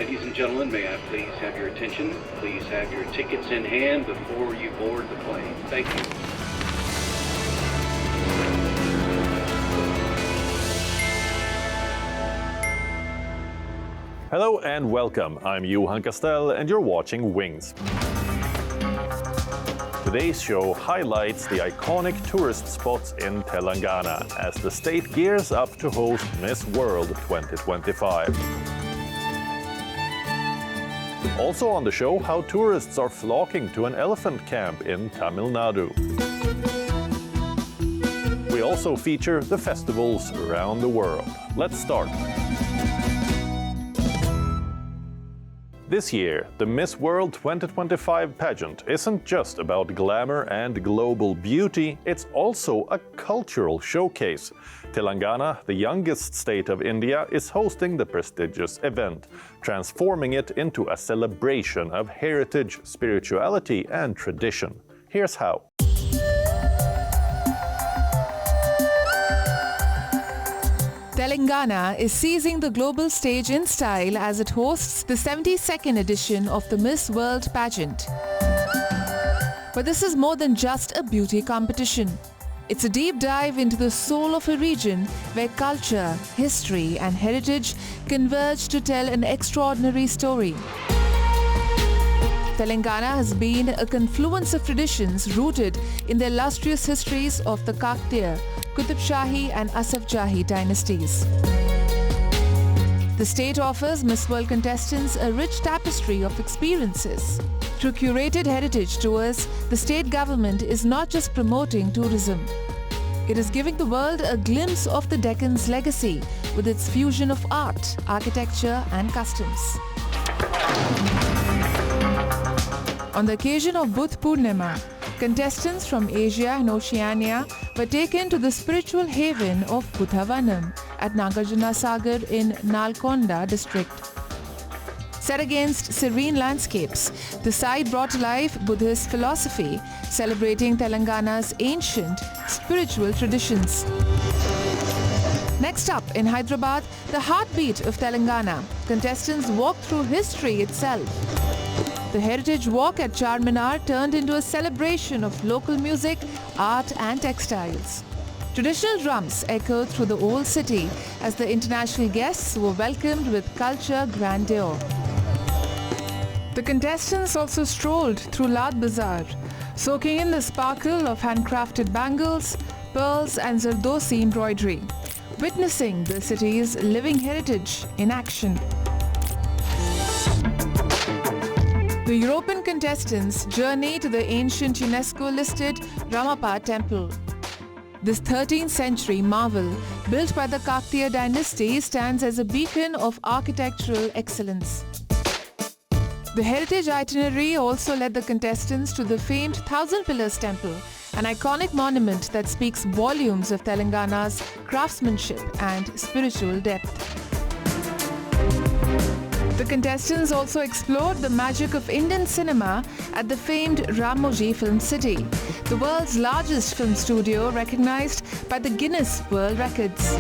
Ladies and gentlemen, may I please have your attention? Please have your tickets in hand before you board the plane. Thank you. Hello and welcome. I'm Johan Castell and you're watching Wings. Today's show highlights the iconic tourist spots in Telangana as the state gears up to host Miss World 2025. Also on the show, how tourists are flocking to an elephant camp in Tamil Nadu. We also feature the festivals around the world. Let's start. This year, the Miss World 2025 pageant isn't just about glamour and global beauty, it's also a cultural showcase. Telangana, the youngest state of India, is hosting the prestigious event, transforming it into a celebration of heritage, spirituality, and tradition. Here's how. Telangana is seizing the global stage in style as it hosts the 72nd edition of the Miss World pageant. But this is more than just a beauty competition. It's a deep dive into the soul of a region where culture, history, and heritage converge to tell an extraordinary story. Telangana has been a confluence of traditions rooted in the illustrious histories of the Kakatiya, Qutub Shahi and Asaf Jahi dynasties. The state offers Miss World contestants a rich tapestry of experiences. Through curated heritage tours, the state government is not just promoting tourism. It is giving the world a glimpse of the Deccan's legacy with its fusion of art, architecture and customs. On the occasion of Budh Purnima, contestants from Asia and Oceania were taken to the spiritual haven of Buddhavanam at Nagarjuna Sagar in Nalkonda district. Set against serene landscapes, the site brought to life Buddhist philosophy, celebrating Telangana's ancient spiritual traditions. Next up, in Hyderabad, the heartbeat of Telangana, contestants walked through history itself. The Heritage Walk at Charminar turned into a celebration of local music, art and textiles. Traditional drums echoed through the old city as the international guests were welcomed with culture grandeur. The contestants also strolled through Lad Bazaar, soaking in the sparkle of handcrafted bangles, pearls and Zardosi embroidery, witnessing the city's living heritage in action. The European contestants journey to the ancient UNESCO-listed Ramappa temple. This 13th century marvel, built by the Kakatiya dynasty, stands as a beacon of architectural excellence. The heritage itinerary also led the contestants to the famed Thousand Pillars Temple, an iconic monument that speaks volumes of Telangana's craftsmanship and spiritual depth. The contestants also explored the magic of Indian cinema at the famed Ramoji Film City, the world's largest film studio recognized by the Guinness World Records.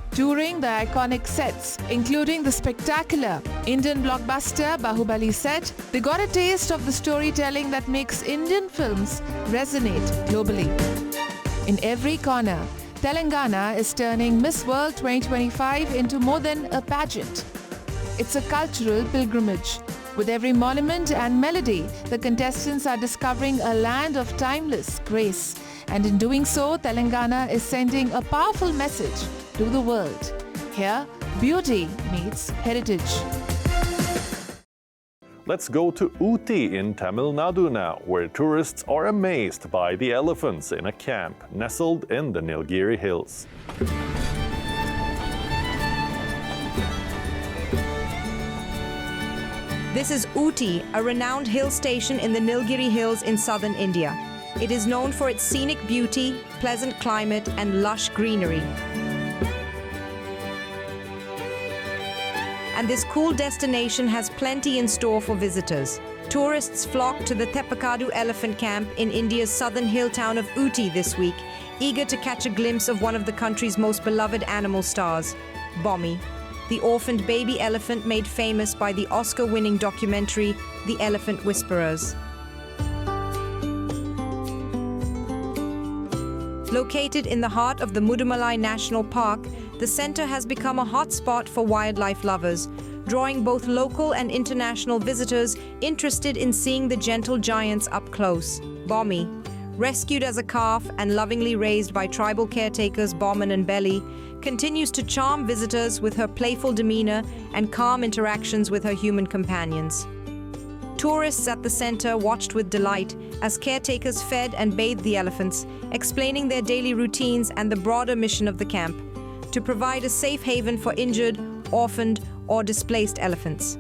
Touring the iconic sets, including the spectacular Indian blockbuster Bahubali set, they got a taste of the storytelling that makes Indian films resonate globally. In every corner, Telangana is turning Miss World 2025 into more than a pageant. It's a cultural pilgrimage. With every monument and melody, the contestants are discovering a land of timeless grace. And in doing so, Telangana is sending a powerful message to the world. Here, beauty meets heritage. Let's go to Uti in Tamil Nadu now, where tourists are amazed by the elephants in a camp nestled in the Nilgiri Hills. This is Uti, a renowned hill station in the Nilgiri Hills in southern India. It is known for its scenic beauty, pleasant climate, and lush greenery. And this cool destination has plenty in store for visitors. Tourists flock to the Teppakadu Elephant Camp in India's southern hill town of Uti this week, eager to catch a glimpse of one of the country's most beloved animal stars, Bommy. the orphaned baby elephant made famous by the Oscar-winning documentary, The Elephant Whisperers. Located in the heart of the Mudumalai National Park, the center has become a hotspot for wildlife lovers, drawing both local and international visitors interested in seeing the gentle giants up close. Bommy, rescued as a calf and lovingly raised by tribal caretakers Bomman and Belly, continues to charm visitors with her playful demeanor and calm interactions with her human companions. Tourists at the center watched with delight as caretakers fed and bathed the elephants, explaining their daily routines and the broader mission of the camp, to provide a safe haven for injured, orphaned, or displaced elephants.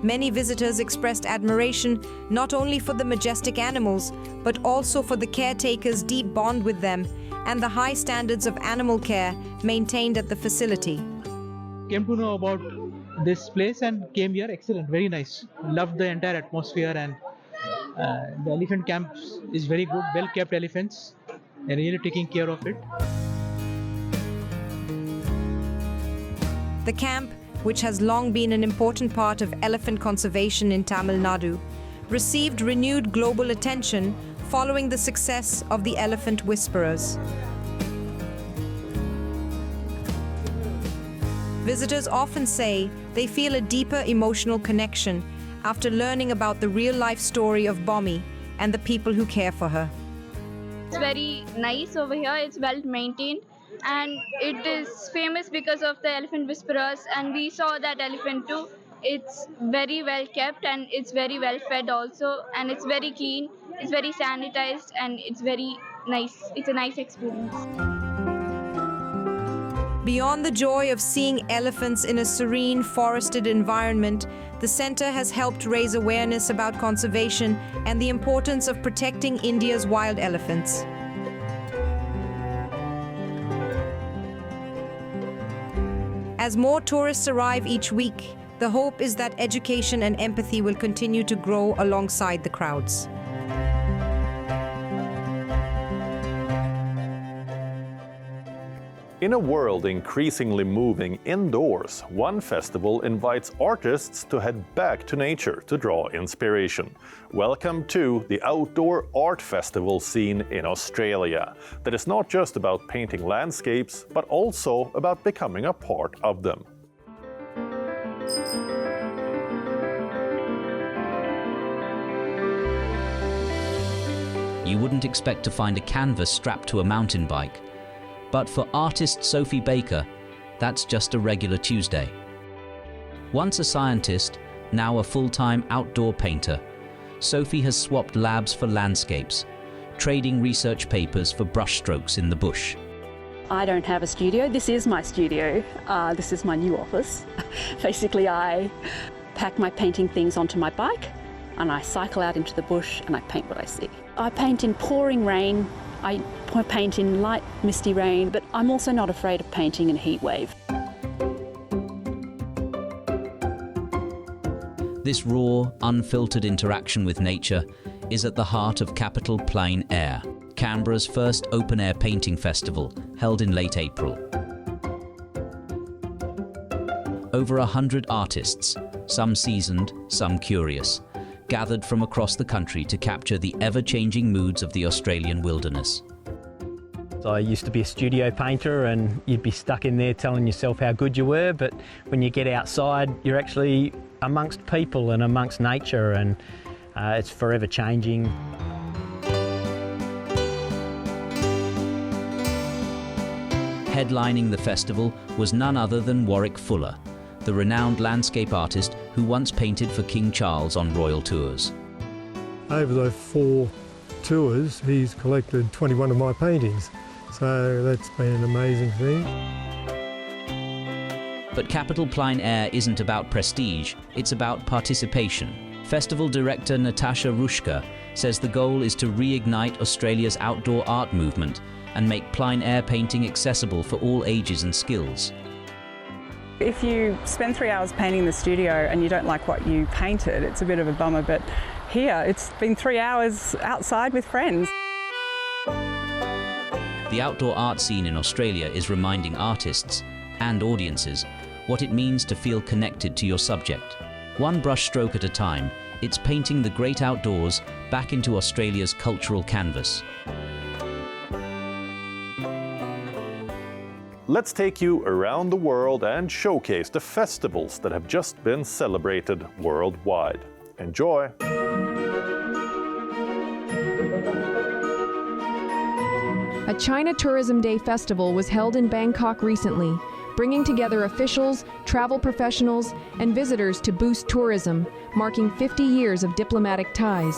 Many visitors expressed admiration not only for the majestic animals, but also for the caretakers' deep bond with them and the high standards of animal care maintained at the facility. Came to know about this place and came here. Excellent, very nice. Loved the entire atmosphere, and the elephant camp is very good, well kept elephants. They're really taking care of it. The camp, which has long been an important part of elephant conservation in Tamil Nadu, received renewed global attention following the success of the Elephant Whisperers. Visitors often say they feel a deeper emotional connection after learning about the real-life story of Bommy and the people who care for her. It's very nice over here, it's well maintained, and it is famous because of the elephant whisperers, and we saw that elephant too. It's very well kept and it's very well fed also, and it's very clean, it's very sanitized, and it's very nice. It's a nice experience. Beyond the joy of seeing elephants in a serene, forested environment, the center has helped raise awareness about conservation and the importance of protecting India's wild elephants. As more tourists arrive each week, the hope is that education and empathy will continue to grow alongside the crowds. In a world increasingly moving indoors, one festival invites artists to head back to nature to draw inspiration. Welcome to the outdoor art festival scene in Australia, that is not just about painting landscapes, but also about becoming a part of them. You wouldn't expect to find a canvas strapped to a mountain bike. But for artist Sophie Baker, that's just a regular Tuesday. Once a scientist, now a full-time outdoor painter, Sophie has swapped labs for landscapes, trading research papers for brushstrokes in the bush. I don't have a studio. This is my studio. This is my new office. Basically, I pack my painting things onto my bike and I cycle out into the bush and I paint what I see. I paint in pouring rain. I paint in light, misty rain, but I'm also not afraid of painting in a heat wave. This raw, unfiltered interaction with nature is at the heart of Capital Plein Air, Canberra's first open-air painting festival, held in late April. Over 100 artists, some seasoned, some curious, gathered from across the country to capture the ever-changing moods of the Australian wilderness. I used to be a studio painter and you'd be stuck in there telling yourself how good you were, but when you get outside, you're actually amongst people and amongst nature, and it's forever changing. Headlining the festival was none other than Warwick Fuller, the renowned landscape artist who once painted for King Charles on royal tours. Over those 4 tours, he's collected 21 of my paintings, so that's been an amazing thing. But Capital Plein Air isn't about prestige, it's about participation. Festival director Natasha Rushka says the goal is to reignite Australia's outdoor art movement and make plein air painting accessible for all ages and skills. If you spend 3 hours painting in the studio and you don't like what you painted, it's a bit of a bummer, but here it's been 3 hours outside with friends. The outdoor art scene in Australia is reminding artists and audiences what it means to feel connected to your subject. One brushstroke at a time, it's painting the great outdoors back into Australia's cultural canvas. Let's take you around the world and showcase the festivals that have just been celebrated worldwide. Enjoy! A China Tourism Day festival was held in Bangkok recently, bringing together officials, travel professionals, and visitors to boost tourism, marking 50 years of diplomatic ties.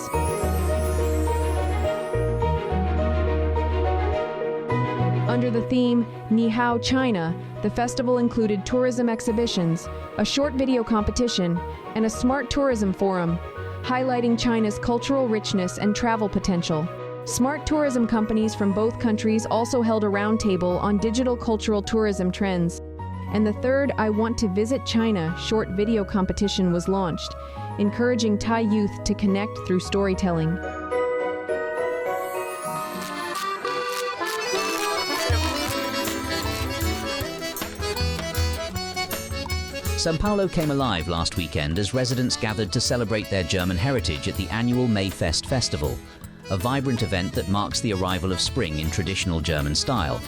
Under the theme, Ni Hao China, the festival included tourism exhibitions, a short video competition, and a smart tourism forum, highlighting China's cultural richness and travel potential. Smart tourism companies from both countries also held a roundtable on digital cultural tourism trends. And the third I Want to Visit China short video competition was launched, encouraging Thai youth to connect through storytelling. São Paulo came alive last weekend as residents gathered to celebrate their German heritage at the annual Mayfest Festival, a vibrant event that marks the arrival of spring in traditional German style.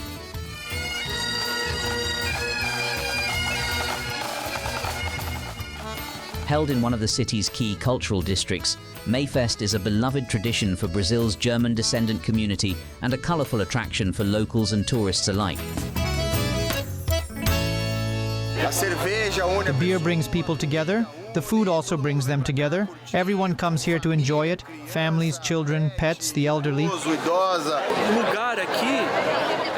Held in one of the city's key cultural districts, Mayfest is a beloved tradition for Brazil's German descendant community and a colourful attraction for locals and tourists alike. The beer brings people together. The food also brings them together. Everyone comes here to enjoy it. Families, children, pets, the elderly.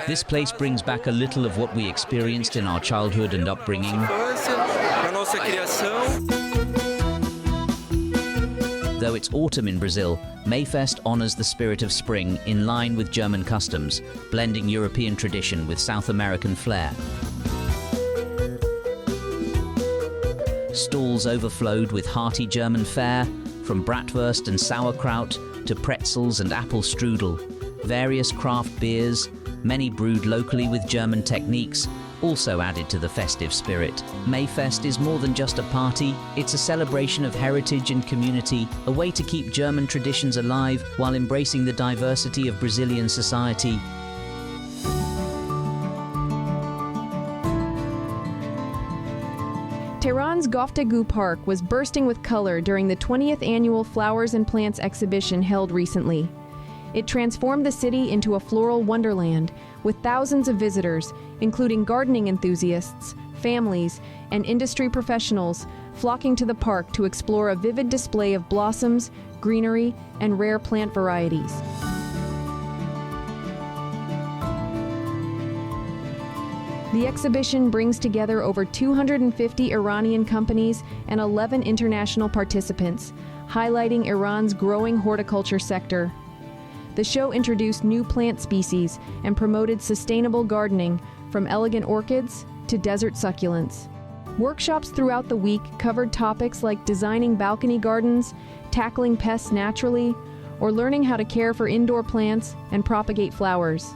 This place brings back a little of what we experienced in our childhood and upbringing. Though it's autumn in Brazil, Mayfest honors the spirit of spring in line with German customs, blending European tradition with South American flair. Stalls overflowed with hearty German fare, from bratwurst and sauerkraut to pretzels and apple strudel. Various craft beers, many brewed locally with German techniques, also added to the festive spirit. Mayfest is more than just a party, it's a celebration of heritage and community, a way to keep German traditions alive while embracing the diversity of Brazilian society. Tehran's Goftagou Park was bursting with color during the 20th annual Flowers and Plants exhibition held recently. It transformed the city into a floral wonderland with thousands of visitors, including gardening enthusiasts, families, and industry professionals, flocking to the park to explore a vivid display of blossoms, greenery, and rare plant varieties. The exhibition brings together over 250 Iranian companies and 11 international participants, highlighting Iran's growing horticulture sector. The show introduced new plant species and promoted sustainable gardening, from elegant orchids to desert succulents. Workshops throughout the week covered topics like designing balcony gardens, tackling pests naturally, or learning how to care for indoor plants and propagate flowers.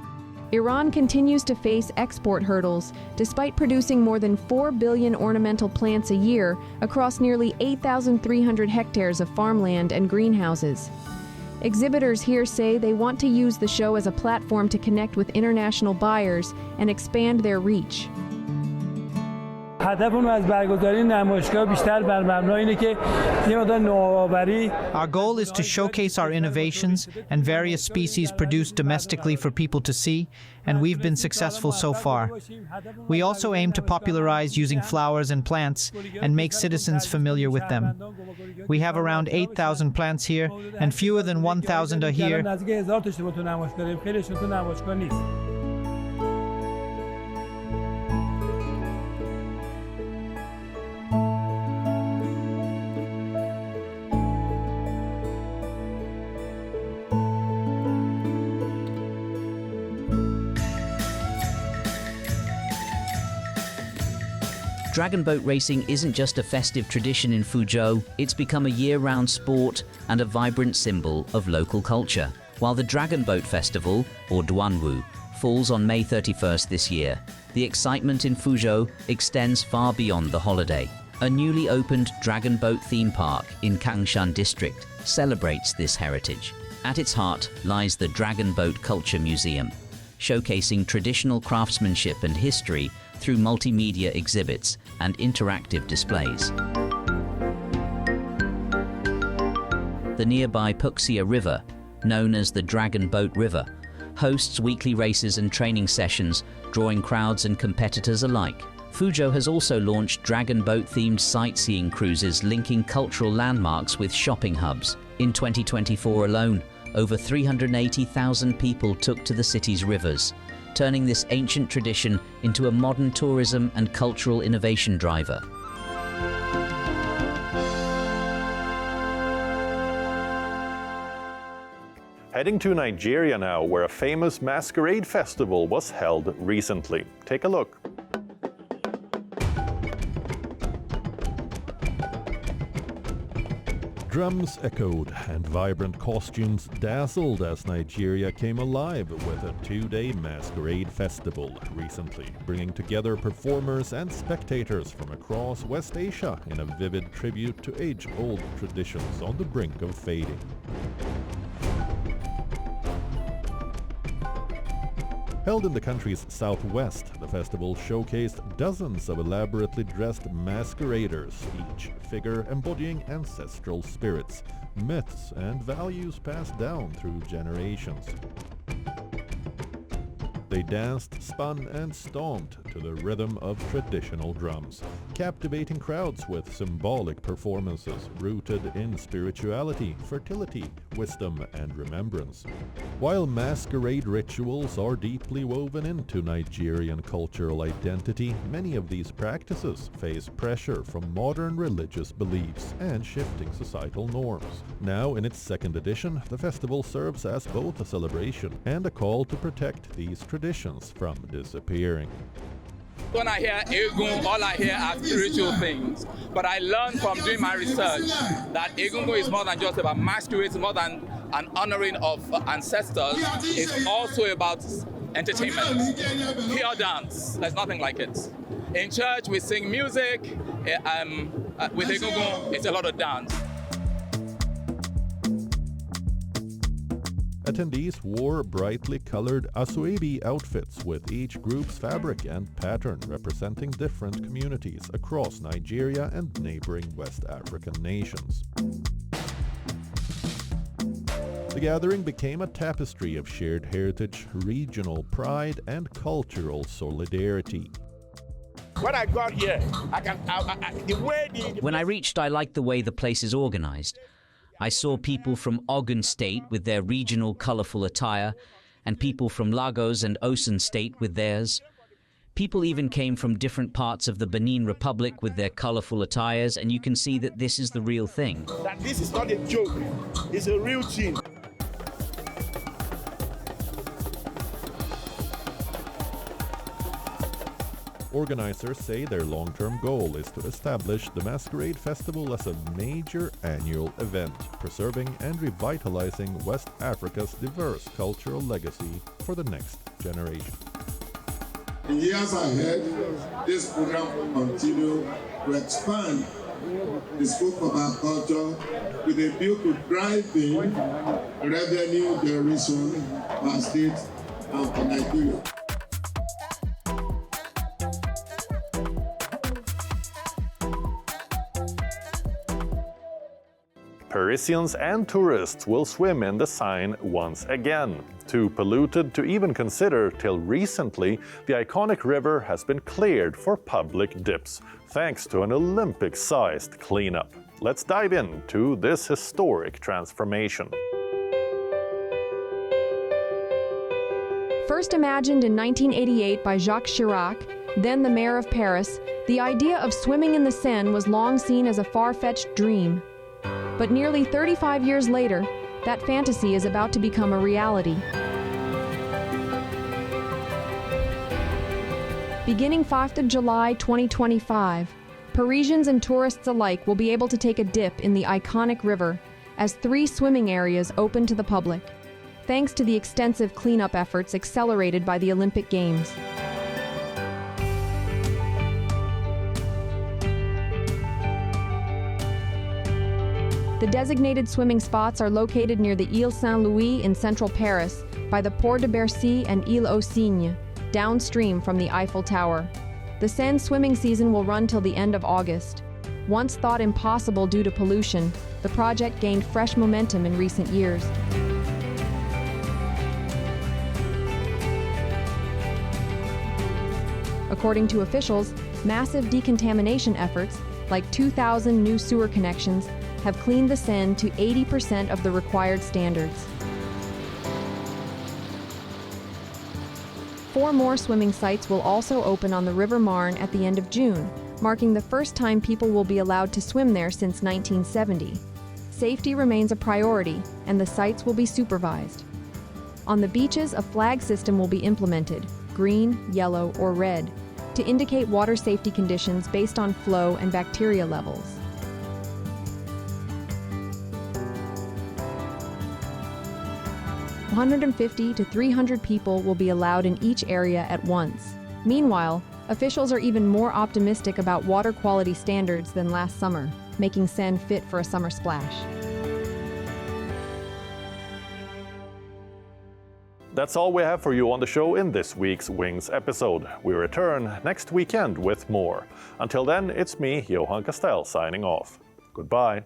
Iran continues to face export hurdles, despite producing more than 4 billion ornamental plants a year across nearly 8,300 hectares of farmland and greenhouses. Exhibitors here say they want to use the show as a platform to connect with international buyers and expand their reach. Our goal is to showcase our innovations and various species produced domestically for people to see, and we've been successful so far. We also aim to popularize using flowers and plants and make citizens familiar with them. We have around 8,000 plants here, and fewer than 1,000 are here. Dragon boat racing isn't just a festive tradition in Fuzhou, it's become a year-round sport and a vibrant symbol of local culture. While the Dragon Boat Festival, or Duanwu, falls on May 31st this year, the excitement in Fuzhou extends far beyond the holiday. A newly opened dragon boat theme park in Kangshan district celebrates this heritage. At its heart lies the Dragon Boat Culture Museum, showcasing traditional craftsmanship and history through multimedia exhibits and interactive displays. The nearby Puxia River, known as the Dragon Boat River, hosts weekly races and training sessions, drawing crowds and competitors alike. Fuzhou has also launched dragon boat-themed sightseeing cruises linking cultural landmarks with shopping hubs. In 2024 alone, over 380,000 people took to the city's rivers, turning this ancient tradition into a modern tourism and cultural innovation driver. Heading to Nigeria now, where a famous Masquerade Festival was held recently. Take a look. Drums echoed and vibrant costumes dazzled as Nigeria came alive with a two-day Masquerade Festival recently, bringing together performers and spectators from across West Asia in a vivid tribute to age-old traditions on the brink of fading. Held in the country's southwest, the festival showcased dozens of elaborately dressed masqueraders, each figure embodying ancestral spirits, myths, and values passed down through generations. They danced, spun, and stomped to the rhythm of traditional drums, captivating crowds with symbolic performances rooted in spirituality, fertility, wisdom, and remembrance. While masquerade rituals are deeply woven into Nigerian cultural identity, many of these practices face pressure from modern religious beliefs and shifting societal norms. Now, in its second edition, the festival serves as both a celebration and a call to protect these traditions from disappearing. When I hear Egungun, all I hear are spiritual things. But I learned from doing my research that Egungun is more than just about masquerade, it's more than an honoring of ancestors. It's also about entertainment, pure dance. There's nothing like it. In church, we sing music. With Egungun, it's a lot of dance. Attendees wore brightly colored asoebi outfits, with each group's fabric and pattern representing different communities across Nigeria and neighboring West African nations. The gathering became a tapestry of shared heritage, regional pride, and cultural solidarity. When I got here, When I reached, I liked the way the place is organized. I saw people from Ogun State with their regional colorful attire, and people from Lagos and Osun State with theirs. People even came from different parts of the Benin Republic with their colorful attires, and you can see that this is the real thing. That this is not a joke, it's a real thing. Organizers say their long-term goal is to establish the Masquerade Festival as a major annual event, preserving and revitalizing West Africa's diverse cultural legacy for the next generation. In years ahead, this program will continue to expand the scope of our culture with a view to driving revenue generation for our state and for Nigeria. Parisians and tourists will swim in the Seine once again. Too polluted to even consider till recently, the iconic river has been cleared for public dips, thanks to an Olympic-sized cleanup. Let's dive into this historic transformation. First imagined in 1988 by Jacques Chirac, then the mayor of Paris, the idea of swimming in the Seine was long seen as a far-fetched dream. But nearly 35 years later, that fantasy is about to become a reality. Beginning 5th of July 2025, Parisians and tourists alike will be able to take a dip in the iconic river as 3 swimming areas open to the public. thanks to the extensive cleanup efforts accelerated by the Olympic Games. The designated swimming spots are located near the Ile Saint-Louis in central Paris, by the Port de Bercy and Ile aux Cygnes, downstream from the Eiffel Tower. The Seine swimming season will run till the end of August. Once thought impossible due to pollution, the project gained fresh momentum in recent years. According to officials, massive decontamination efforts, like 2,000 new sewer connections, have cleaned the Seine to 80% of the required standards. 4 more swimming sites will also open on the River Marne at the end of June, marking the first time people will be allowed to swim there since 1970. Safety remains a priority, and the sites will be supervised. On the beaches, a flag system will be implemented, green, yellow, or red, to indicate water safety conditions based on flow and bacteria levels. $150 to 300 people will be allowed in each area at once. Meanwhile, officials are even more optimistic about water quality standards than last summer, making Seine fit for a summer splash. That's all we have for you on the show in this week's Wings episode. We return next weekend with more. Until then, it's me, Johan Castell, signing off. Goodbye.